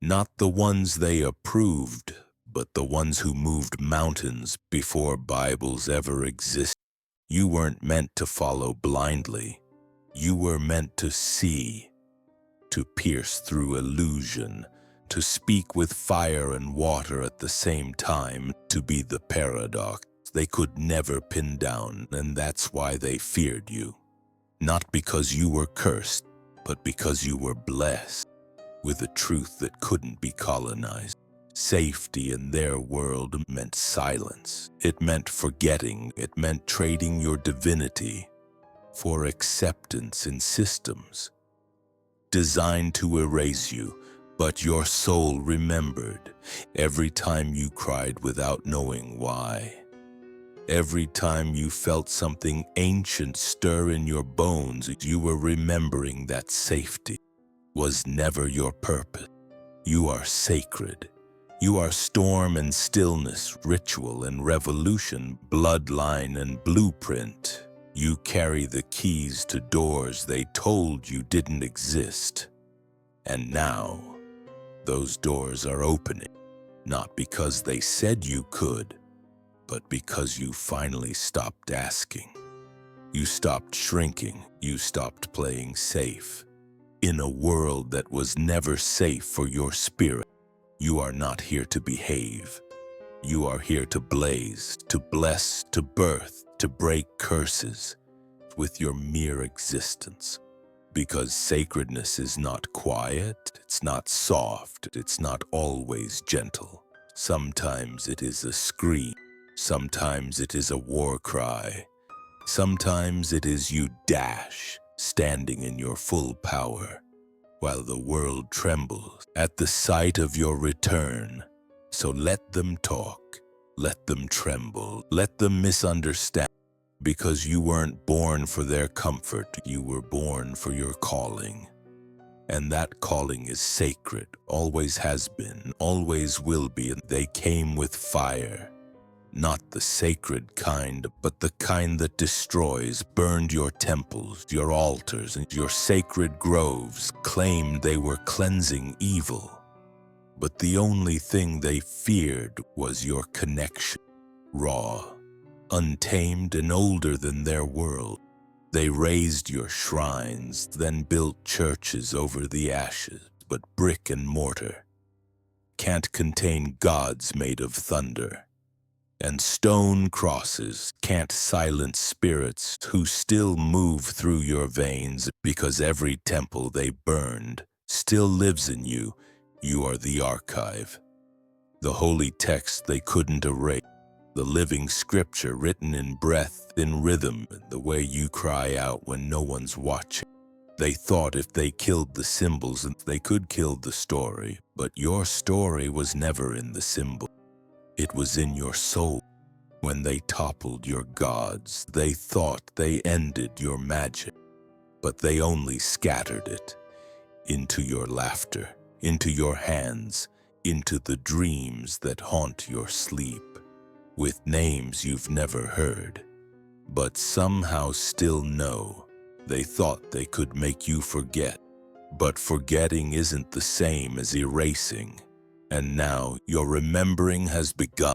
Not the ones they approved, but the ones who moved mountains before Bibles ever existed. You weren't meant to follow blindly. You were meant to see, to pierce through illusion, to speak with fire and water at the same time, to be the paradox they could never pin down, and that's why they feared you. Not because you were cursed, but because you were blessed with a truth that couldn't be colonized. Safety in their world meant silence. It meant forgetting. It meant trading your divinity for acceptance in systems designed to erase you, but your soul remembered every time you cried without knowing why. Every time you felt something ancient stir in your bones, you were remembering that safety was never your purpose. You are sacred. You are storm and stillness, ritual and revolution, bloodline and blueprint. You carry the keys to doors they told you didn't exist. And now, those doors are opening, not because they said you could, but because you finally stopped asking. You stopped shrinking. You stopped playing safe. In a world that was never safe for your spirit, you are not here to behave. You are here to blaze, to bless, to birth, to break curses with your mere existence. Because sacredness is not quiet, it's not soft, it's not always gentle. Sometimes it is a scream. Sometimes it is a war cry. Sometimes it is you dash, standing in your full power, while the world trembles at the sight of your return. So let them talk, let them tremble, let them misunderstand, because you weren't born for their comfort, you were born for your calling. And that calling is sacred, always has been, always will be, and they came with fire. Not the sacred kind, but the kind that destroys, burned your temples, your altars, and your sacred groves, claimed they were cleansing evil. But the only thing they feared was your connection, raw, untamed, and older than their world. They raised your shrines, then built churches over the ashes, but brick and mortar can't contain gods made of thunder. And stone crosses can't silence spirits who still move through your veins, because every temple they burned still lives in you. You are the archive, the holy text they couldn't erase, the living scripture written in breath, in rhythm, the way you cry out when no one's watching. They thought if they killed the symbols, they could kill the story, but your story was never in the symbol. It was in your soul. When they toppled your gods, they thought they ended your magic, but they only scattered it into your laughter, into your hands, into the dreams that haunt your sleep, with names you've never heard, but somehow still know. They thought they could make you forget, but forgetting isn't the same as erasing. And now your remembering has begun.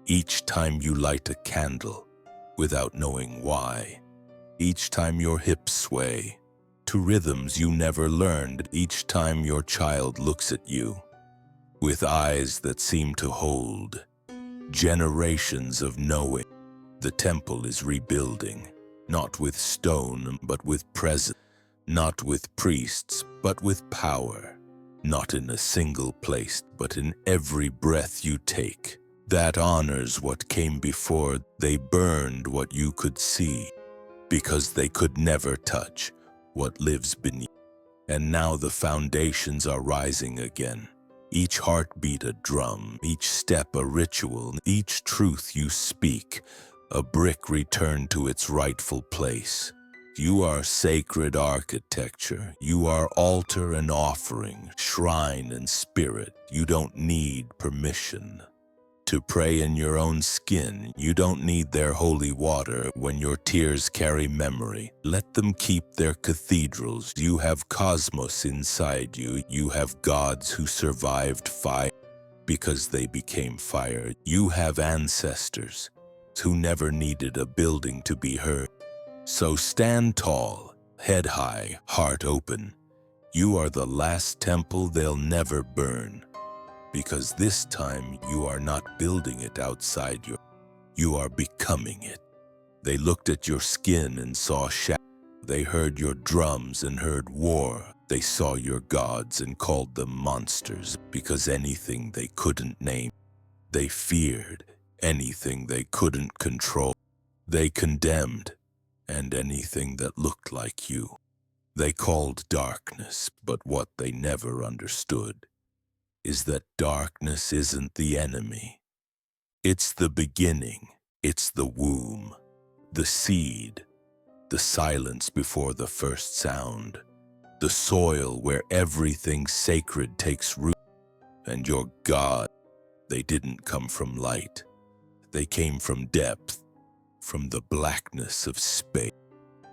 Each time you light a candle without knowing why. Each time your hips sway to rhythms you never learned. Each time your child looks at you with eyes that seem to hold generations of knowing. The temple is rebuilding, not with stone, but with presence. Not with priests, but with power. Not in a single place, but in every breath you take. That honors what came before. They burned what you could see, because they could never touch what lives beneath. And now the foundations are rising again. Each heartbeat a drum, each step a ritual, each truth you speak, a brick returned to its rightful place. You are sacred architecture. You are altar and offering, shrine and spirit. You don't need permission to pray in your own skin. You don't need their holy water when your tears carry memory. Let them keep their cathedrals. You have cosmos inside you. You have gods who survived fire. because they became fire. You have ancestors who never needed a building to be heard. So stand tall, head high, heart open. You are the last temple they'll never burn, because this time you are not building it outside you are becoming it. They looked at your skin and saw shadow. They heard your drums and heard war. They saw your gods and called them monsters, because anything they couldn't name. They feared anything they couldn't control. They condemned and anything that looked like you. They called darkness, but what they never understood is that darkness isn't the enemy. It's the beginning. It's the womb, the seed, the silence before the first sound, the soil where everything sacred takes root. And your God, they didn't come from light. They came from depth, from the blackness of space,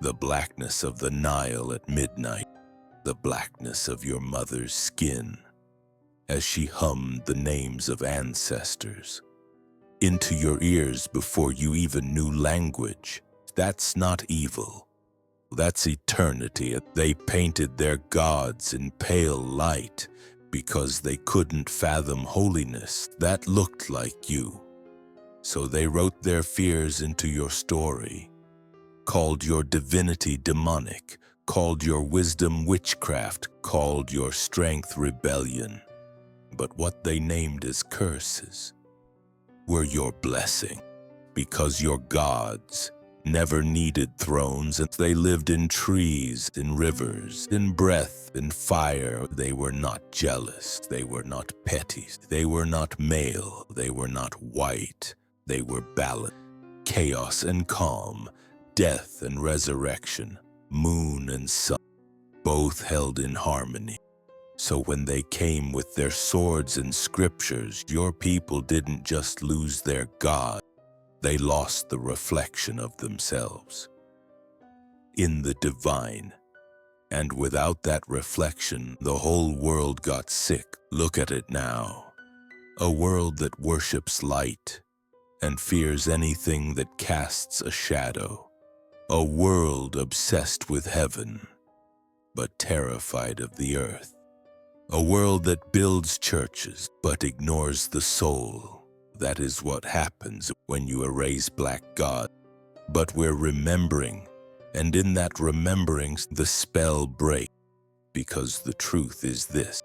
the blackness of the Nile at midnight, the blackness of your mother's skin, as she hummed the names of ancestors into your ears before you even knew language. That's not evil. That's eternity. They painted their gods in pale light because they couldn't fathom holiness that looked like you. So they wrote their fears into your story, called your divinity demonic, called your wisdom witchcraft, called your strength rebellion. But what they named as curses were your blessing, because your gods never needed thrones, and they lived in trees, in rivers, in breath, in fire. They were not jealous, they were not petty, they were not male, they were not white, they were balanced. Chaos and calm, death and resurrection, moon and sun, both held in harmony. So when they came with their swords and scriptures, your people didn't just lose their God, they lost the reflection of themselves in the divine. And without that reflection, the whole world got sick. Look at it now. A world that worships light and fears anything that casts a shadow. A world obsessed with heaven, but terrified of the earth. A world that builds churches, but ignores the soul. That is what happens when you erase black God. But we're remembering, and in that remembering, the spell breaks. Because the truth is this: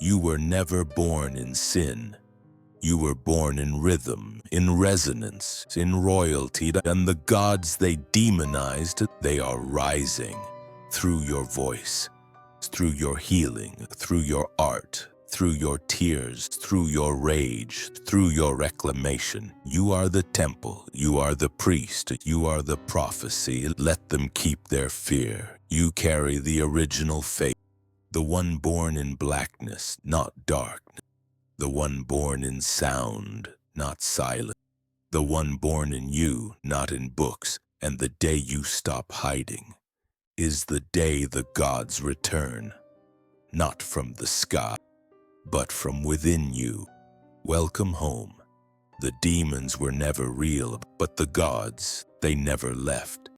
you were never born in sin. You were born in rhythm, in resonance, in royalty, and the gods they demonized, they are rising through your voice, through your healing, through your art, through your tears, through your rage, through your reclamation. You are the temple, you are the priest, you are the prophecy. Let them keep their fear. You carry the original faith, the one born in blackness, not darkness. The one born in sound, not silence. The one born in you, not in books. And the day you stop hiding is the day the gods return, not from the sky, but from within you. Welcome home. The demons were never real, but the gods, they never left.